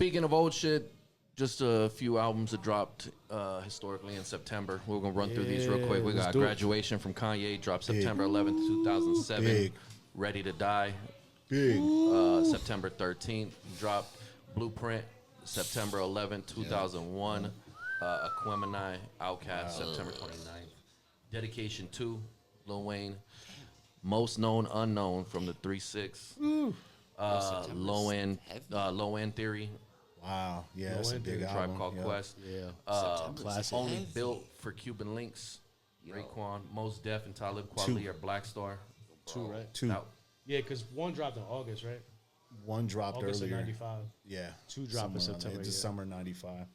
Speaking of old shit, just a few albums that dropped historically in September. We're going to run through these real quick. We got Graduation from Kanye, dropped September 11th, 2007. Big. Ready to Die, Big. September 13th. Dropped Blueprint, September 11th, 2001. Aquemini, Outkast, September 29th. Dedication 2, Lil Wayne. Most Known Unknown from the 3-6. Low End Theory. Wow. Yeah, that's a big Tribe album. Called Quest. Classic. Only Built for Cuban Links. Raekwon, Mos Def, and Talib Kweli or Black Star. 2, right? 2. Yeah, because 1 dropped in August, right? 1 dropped August earlier. of 95. Yeah. 2 dropped in September. It's summer 95.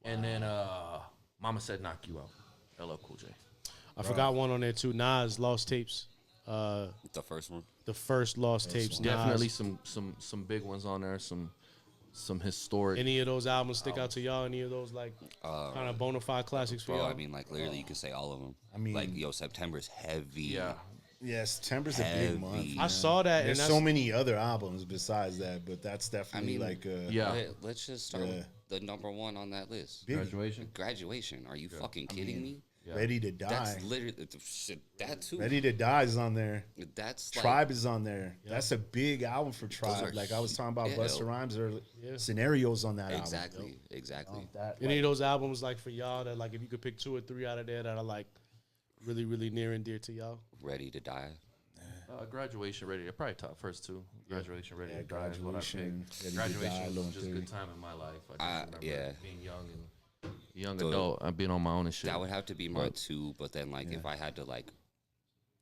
And then Mama Said Knock You Out. LL Cool J. I forgot one on there too. Nas, Lost Tapes. The first one. The first Lost Tapes. Definitely Nas. some big ones on there. Some historic. Any of those albums stick out to y'all? Any of those like kind of bona fide classics for Bro, y'all? I mean, like, literally, you could say all of them. I mean, like, September's heavy. Yeah. Yeah, September's a big month. I saw that. There's and so many other albums besides that, but that's definitely yeah. Let's just start with the number 1 on that list. Graduation. Graduation. Are you fucking kidding me? Yeah. Ready to Die. That's literally shit. That too. Ready to Die is on there. That's Tribe is on there. Yeah. That's a big album for Tribe. Like I was talking about Busta Rhymes earlier. Yeah. Scenarios on that album. Exactly. Any of those albums like for y'all that like if you could pick 2 or 3 out of there that are like really, really near and dear to y'all? Ready to Die. Graduation, Ready to Probably top first 2. Graduation, Ready to Die. Graduation, Graduation was just a good time in my life. I just remember being young Good. adult. I've been on my own and shit. That would have to be my 2, but then like if I had to like,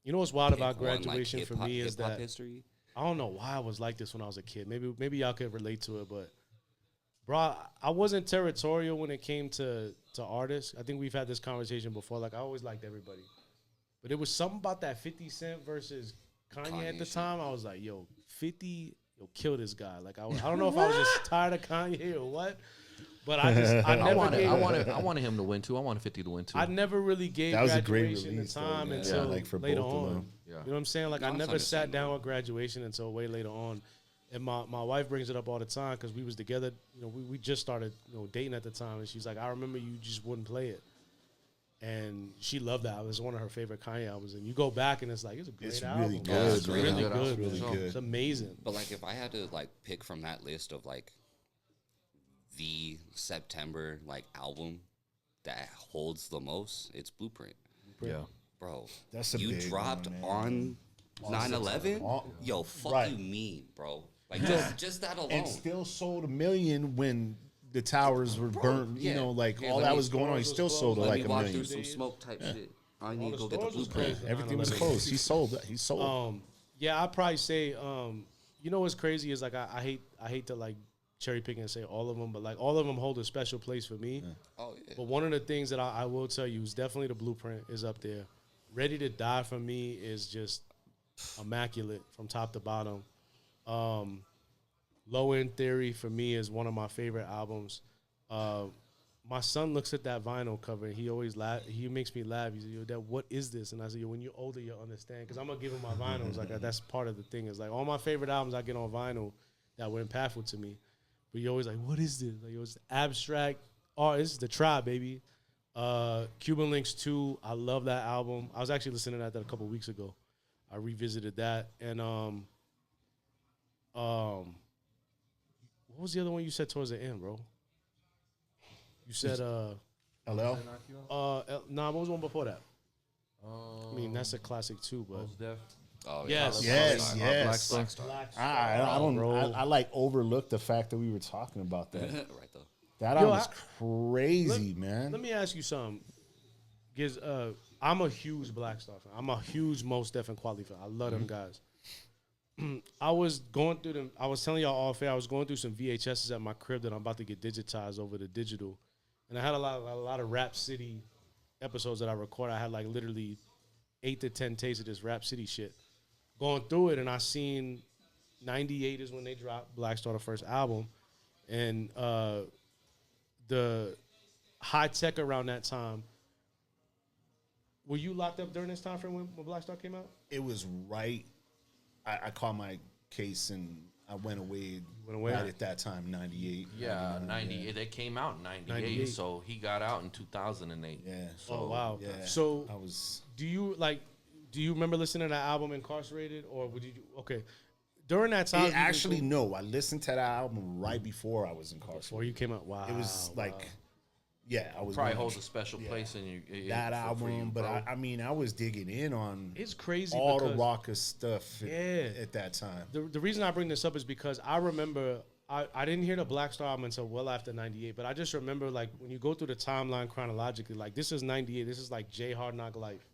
you know what's wild about one, Graduation like, for me is that history? I don't know why I was like this when I was a kid. Maybe y'all could relate to it, but bro, I wasn't territorial when it came to artists. I think we've had this conversation before. Like I always liked everybody, but it was something about that 50 Cent versus Kanye at the time. I was like, yo, 50, kill this guy. Like I don't know if I was just tired of Kanye or what. But I wanted him to win too. I wanted 50 to win too. I never really gave that was Graduation a great release, the time though, until like for later both on. of them. Yeah. You know what I'm saying? Like I never sat down with Graduation until way later on. And my wife brings it up all the time because we was together. You know, we just started dating at the time, and she's like, I remember you just wouldn't play it. And she loved that. It was one of her favorite Kanye albums. And you go back and it's like, it's a great album. Really good. It's really good. It's really good. It's amazing. But like if I had to like pick from that list of like the September like album that holds the most, it's Blueprint. Yeah. Bro, That's a you big dropped one, on 9/11? Yo, fuck you mean, bro. Like just that alone. And still sold 1 million when the towers were burned. You know, like all that was going on. He still sold like 1 million. Through some smoke type shit. I need to go get the Blueprint. Everything was closed. He sold it. He sold. Yeah, I'd probably say, you know what's crazy is like I hate to like cherry pick and say all of them, but like all of them hold a special place for me. Yeah. Oh yeah. But one of the things that I will tell you is definitely the Blueprint is up there. Ready to Die for me is just immaculate from top to bottom. Low End Theory for me is one of my favorite albums. My son looks at that vinyl cover and he always he makes me laugh. He's like, yo, Dad, what is this? And I said, yo, when you're older, you'll understand. Because I'm going to give him my vinyls. Like that's part of the thing. Is like all my favorite albums I get on vinyl that were impactful to me. But you're always like, what is this? Like, it was abstract. Oh, this is the Tribe, baby. Cuban Links 2, I love that album. I was actually listening to that a couple weeks ago. I revisited that. And what was the other one you said towards the end, bro? You said LL? Nah, what was the one before that? I mean, that's a classic too, but Mos Def. Oh yes. Black Star. I like overlooked the fact that we were talking about that. Right though. That album was crazy, man. Let me ask you something. Because I'm a huge Black Star fan. I'm a huge Mos Def and Quality fan. I love them guys. I was going through them. I was telling y'all all fair. I was going through some VHSs at my crib that I'm about to get digitized over to digital, and I had a lot of Rap City episodes that I recorded. I had like literally 8 to 10 tapes of this Rap City shit. Going through it, and I seen 98 is when they dropped Black Star, the first album, and the high tech around that time. Were you locked up during this time frame when Black Star came out? It was right. I caught my case in I went away, away? right at that time, 98. Yeah, 90. Yeah. They came out in 98, 98. so he got out in 2008. Yeah. So, Oh wow. Yeah. So I was. do you remember listening to that album Incarcerated, or would you? Okay, during that time, Actually, no. I listened to that album right before I was incarcerated. before you came out. Wow, It was like, yeah, I was probably going- holds a special place in you. that for album. you, But bro. I mean, I was digging in on it's crazy. all the because rocker stuff Yeah. at that time. the reason I bring this up is because I remember I didn't hear the Black Star album until well after 98, but I just remember like when you go through the timeline chronologically, like this is 98, this is like J Hard Knock Life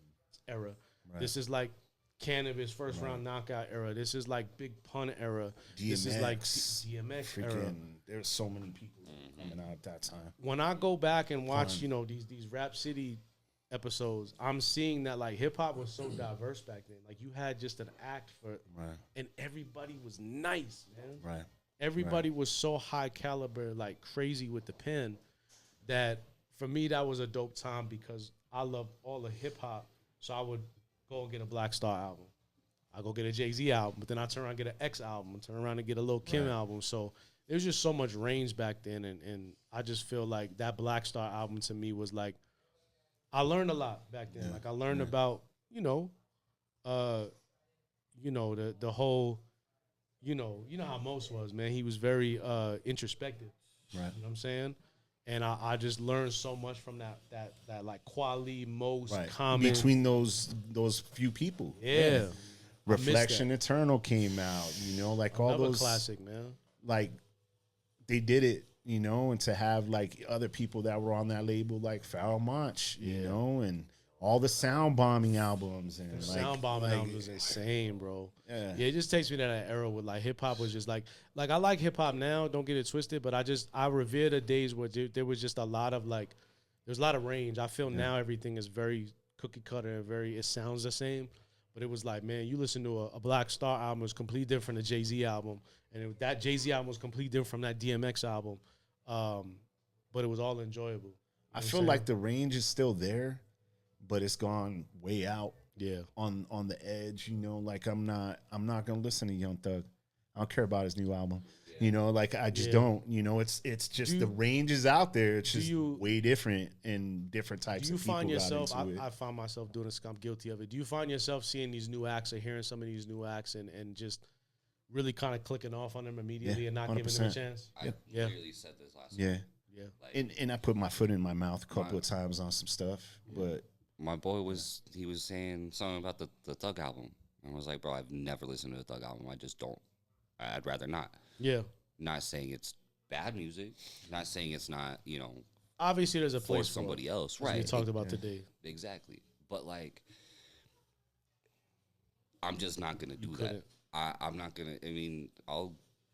era. Right. This is like Cannabis first round knockout era. This is like Big Pun era. This is like DMX era. Freaking, there's so many people coming out at that time. When I go back and watch, you know, these Rap City episodes, I'm seeing that like hip hop was so diverse back then. Like you had just an act for Right. and everybody was nice, man. Right. Everybody was so high caliber, like crazy with the pen, that for me that was a dope time because I love all the hip hop. So I would go and get a Black Star album. I go get a Jay-Z album, but then I turn around and get an X album, and turn around and get a Lil Kim album. So there was just so much range back then, and I just feel like that Black Star album to me was like, I learned a lot back then. Like I learned about, the whole, you know how Mos was, man. He was very introspective. Right. You know what I'm saying? And I just learned so much from that like quality, most Right. common. Between those few people. Yeah. Reflection Eternal came out, like all Another those classic, man. like they did it, and to have like other people that were on that label like Foul Monch, and all the sound bombing albums and Sound bombing album was insane, bro. Yeah. It just takes me to that era where like hip hop was just like I like hip hop now. Don't get it twisted, but I revere the days where there was just a lot of like there's a lot of range. I feel now everything is very cookie cutter and it sounds the same. But it was like, man, you listen to a Black Star album, it's completely different than a Jay-Z album. And that Jay-Z album was completely different from that DMX album. But it was all enjoyable. I feel like the range is still there, but it's gone way out. Yeah. On the edge, like I'm not gonna listen to Young Thug. I don't care about his new album. I just don't. It's just the range is out there. It's just way different and different types do you of people. Find yourself? got into it. I find myself doing this. I'm guilty of it. Do you find yourself seeing these new acts or hearing some of these new acts and just really kind of clicking off on them immediately and not 100%. giving them a chance? I literally said this last Yeah. night. Yeah. Like, And I put my foot in my mouth a couple of times on some stuff, but my boy was saying something about the Thug album. And I was like, bro, I've never listened to the Thug album. I just don't. I'd rather not. Yeah. Not saying it's bad music. Not saying it's not, Obviously, there's a for place somebody else. as we Right. talked about today. Exactly. But like, I'm just not gonna do that. couldn't. I'm not gonna. I mean,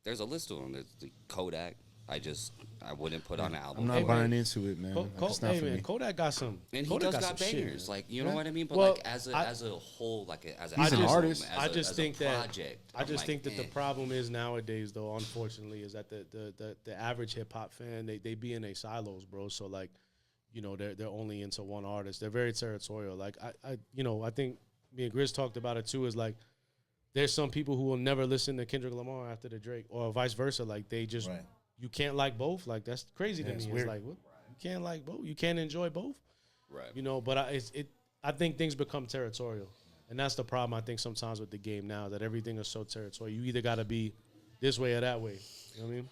there's a list of them. There's the Kodak. I wouldn't put on an album. I'm not buying into it, man. It's not for me. Kodak got some. And he Kodak does got some shit, bangers, man. like you know what I mean. But Well, like as a whole, like as He's an album, artist. as I a- just as a think that project, I I'm just like, think that the eh. problem is nowadays, though, unfortunately, is that the average hip hop fan they be in their silos, bro. So like, they're only into one artist. They're very territorial. Like I think me and Grizz talked about it too. Is like there's some people who will never listen to Kendrick Lamar after the Drake, or vice versa. Like they just Right. you can't like both. Like that's crazy to me. it's It's weird. like what? You can't like both. You can't enjoy both. Right. But I think things become territorial, and that's the problem. I think sometimes with the game now that everything is so territorial. You either got to be this way or that way. You know what I mean?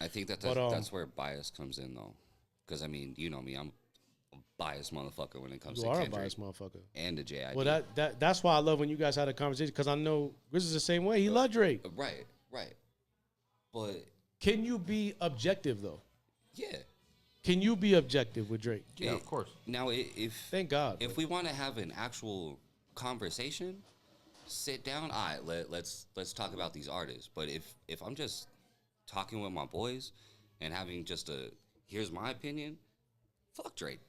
I think But, that's where bias comes in though, because I mean, you know me, I'm a biased motherfucker when it comes You to are a Kendrick biased motherfucker. and the J.I.D. Well, that's why I love when you guys had a conversation because I know Grizz is the same way. He loved Drake. Right. But Can you be objective though? yeah. Can you be objective with Drake? Yeah, of course. Now, if Thank God. if we want to have an actual conversation, sit down. All right, let's talk about these artists. But if I'm just talking with my boys and having just here's my opinion, fuck Drake.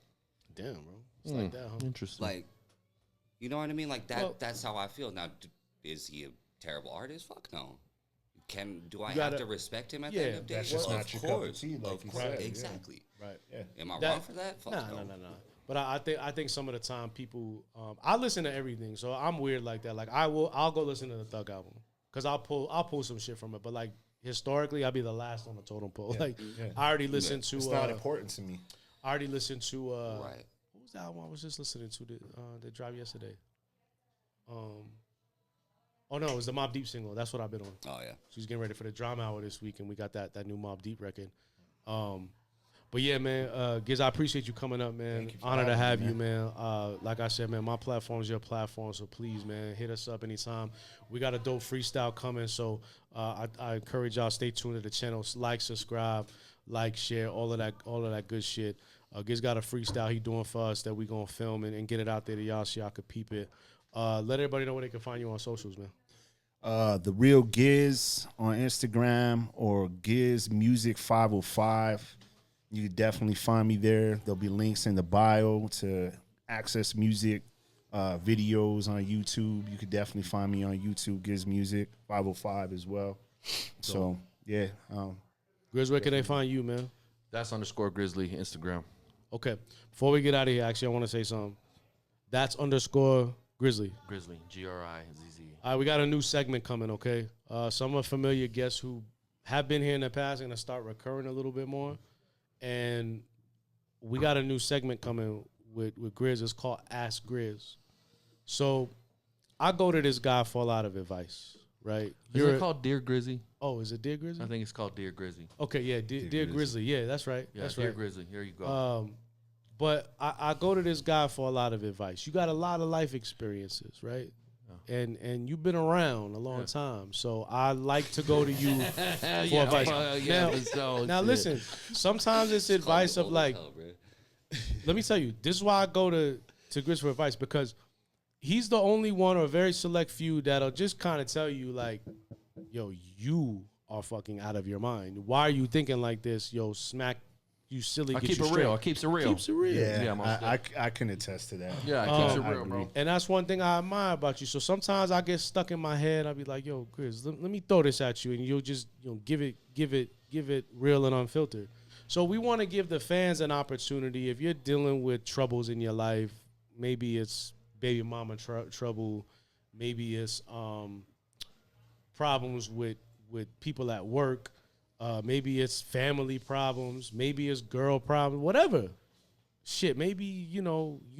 Damn, bro. It's like that, huh? Interesting. Like, you know what I mean? Like that. Well- That's how I feel. Now, is he a terrible artist? Fuck no. Do I You gotta- have to respect him at Yeah, the end of the day? that's just Well, not of your cup of course, tea, like of you course, said, yeah. exactly. Right. Yeah. Am I That- wrong for that? Fuck No. no. But I think some of the time people I listen to everything, so I'm weird like that. Like I'll go listen to the Thug album. because I'll pull some shit from it. But like historically, I'll be the last on the totem pole. Like I already listened to. It's not important to me. I already listened to. Right. What was that album I was just listening to? The drive yesterday. Oh no, it was the Mobb Deep single. That's what I've been on. Oh yeah. She's getting ready for the Drama Hour this week, and we got that new Mobb Deep record. But yeah, man, Giz, I appreciate you coming up, man. Honor to have you, man. Like I said, man, my platform is your platform, so please, man, hit us up anytime. We got a dope freestyle coming, so I encourage y'all stay tuned to the channel, like, subscribe, like, share, all of that good shit. Giz got a freestyle he doing for us that we gonna film and get it out there to y'all so y'all could peep it. Let everybody know where they can find you on socials, man. The Real Giz on Instagram or Giz Music 505. You can definitely find me there. There'll be links in the bio to access music, videos on YouTube. You could definitely find me on YouTube, Giz Music 505 as well. So yeah. Grizz, where can they find you, man? That's _Grizzly Instagram. Okay. Before we get out of here, actually, I want to say something. That's _Grizzly. Grizzly, GRIZZ. All right, we got a new segment coming, okay? Some of familiar guests who have been here in the past are going to start recurring a little bit more. And we got a new segment coming with Grizz. It's called Ask Grizz. So I go to this guy for a lot of advice, right? Is it called Dear Grizzy? Oh, is it Dear Grizzly? I think it's called Dear Grizzy. Okay, yeah, Dear Grizzly. Yeah, that's right. Yeah, that's Dear right. Grizzly. Here you go. But I go to this guy for a lot of advice. You got a lot of life experiences, right? And you've been around a long time. So I like to go to you for advice. Now listen, sometimes it's advice of like, let me tell you, this is why I go to Grizz for advice, because he's the only one or a very select few that'll just kind of tell you like, yo, you are fucking out of your mind. Why are you thinking like this? Yo, smack. You silly. I keep it real. I keeps it real. Keeps it real. Yeah, I can attest to that. Yeah, I keeps it real, bro. And that's one thing I admire about you. So sometimes I get stuck in my head. I'll be like, yo, Chris, let me throw this at you, and you'll just give it real and unfiltered. So we want to give the fans an opportunity. If you're dealing with troubles in your life, maybe it's baby mama trouble, maybe it's problems with people at work. Maybe it's family problems. Maybe it's girl problems. Whatever. Shit. Maybe, you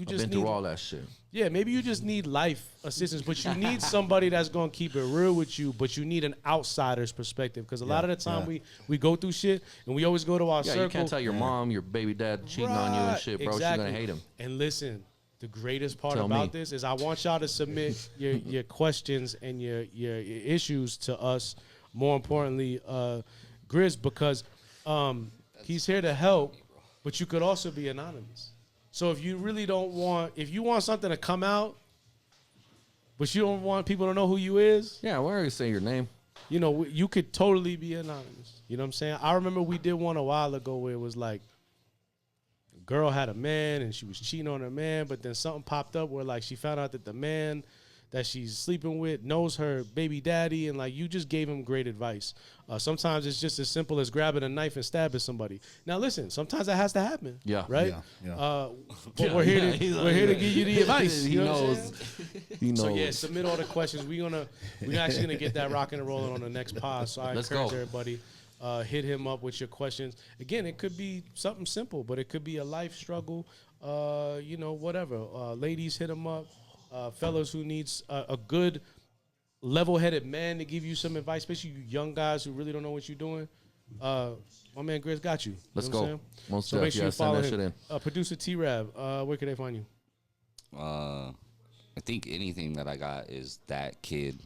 just been through all that shit. Yeah, maybe you just need life assistance, but you need somebody that's going to keep it real with you, but you need an outsider's perspective. Because a lot of the time we go through shit, and we always go to our circle. You can't tell your mom, your baby dad cheating on you and shit, bro. Exactly. She's going to hate him. And listen, the greatest part about this is I want y'all to submit your questions and your issues to us. More importantly, Grizz, because he's here to help, but you could also be anonymous. So if you really don't want, if you want something to come out, but you don't want people to know who you is. Yeah, why are you saying your name? You could totally be anonymous. You know what I'm saying? I remember we did one a while ago where it was like, a girl had a man and she was cheating on her man, but then something popped up where like she found out that the man that she's sleeping with knows her baby daddy, and like you just gave him great advice. Sometimes it's just as simple as grabbing a knife and stabbing somebody. Now listen, sometimes that has to happen. Yeah. Right? Yeah. But we're here to give you the advice. He knows. He knows. So yeah, submit all the questions. We're actually gonna get that rocking and rolling on the next pod. So I encourage everybody, hit him up with your questions. Again, it could be something simple, but it could be a life struggle. Whatever. Ladies, hit him up. Fellas who needs a good level-headed man to give you some advice, especially you young guys who really don't know what you're doing. My man Grizz got you. Let's go. So make sure you follow him. Producer T-Rab, where can they find you? I think anything that I got is that kid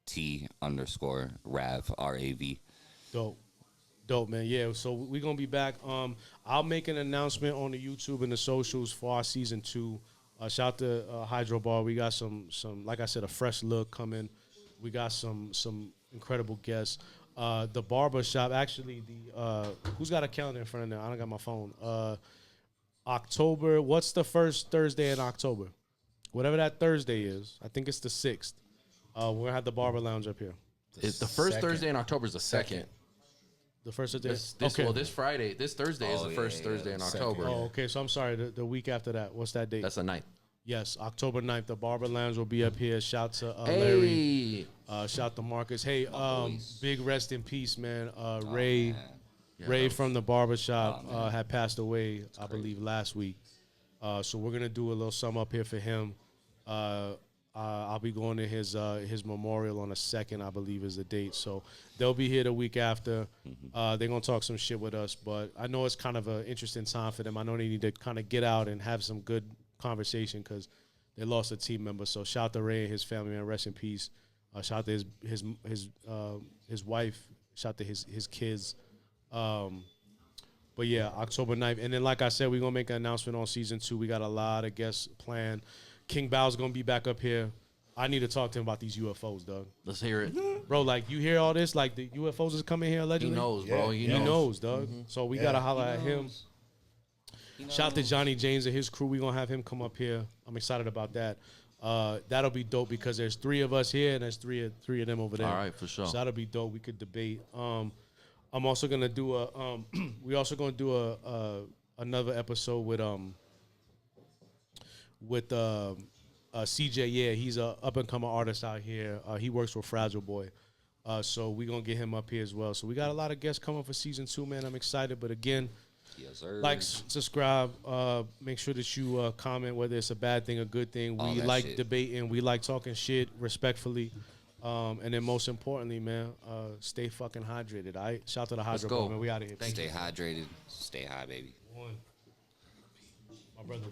T_Rav RAV. Dope, man. Yeah, so we're going to be back. I'll make an announcement on the YouTube and the socials for our season 2. Shout out to Hydro Bar. We got some, like I said, a fresh look coming. We got some incredible guests. The barber shop, actually, who's got a calendar in front of them? I don't got my phone. October, what's the first Thursday in October? Whatever that Thursday is, I think it's the 6th. We're going to have the Barber Lounge up here. The first Thursday in October is the 2nd. The first Thursday? Okay. Well, this Thursday is the first Thursday in October. Oh, okay. So I'm sorry. The week after that, what's that date? That's the 9th. Yes, October 9th, the Barber Lounge will be up here. Shout to Larry. Shout to Marcus. Hey, big rest in peace, man. Ray, man. Ray from the barbershop had passed away, I believe, last week. So we're gonna do a little something up here for him. I'll be going to his memorial on the 2nd, I believe, is the date. So they'll be here the week after. They're gonna talk some shit with us, but I know it's kind of an interesting time for them. I know they need to kind of get out and have some good conversation because they lost a team member. So shout out to Ray and his family, man. Rest in peace. Shout out to his wife. Shout out to his kids. But yeah, October 9th. And then, like I said, we're gonna make an announcement on season 2. We got a lot of guests planned. King Bao's gonna be back up here. I need to talk to him about these UFOs, dog. Let's hear it. Bro, like, you hear all this? Like, the UFOs is coming here allegedly? He knows, bro. Yeah. He He knows. knows, dog. So we gotta holler at him. Shout out to Johnny James and his crew. We're going to have him come up here. I'm excited about that. That'll be dope because there's 3 of us here and there's three of them over there. All right, for sure. So that'll be dope. We could debate. I'm also going to do we also going to do another episode with CJ. Yeah, he's a up-and-coming artist out here. He works with Fragile Boy. So we're going to get him up here as well. So we got a lot of guests coming for season 2, man. I'm excited. But again, Yes, sir. like, subscribe, make sure that you comment whether it's a bad thing or good thing. All We that like shit. debating. We like talking shit respectfully. And then most importantly, man, stay fucking hydrated, all right? Shout out to the Let's Hydro go. Bar, man. We out of here. Stay hydrated. Stay high, baby. My brother.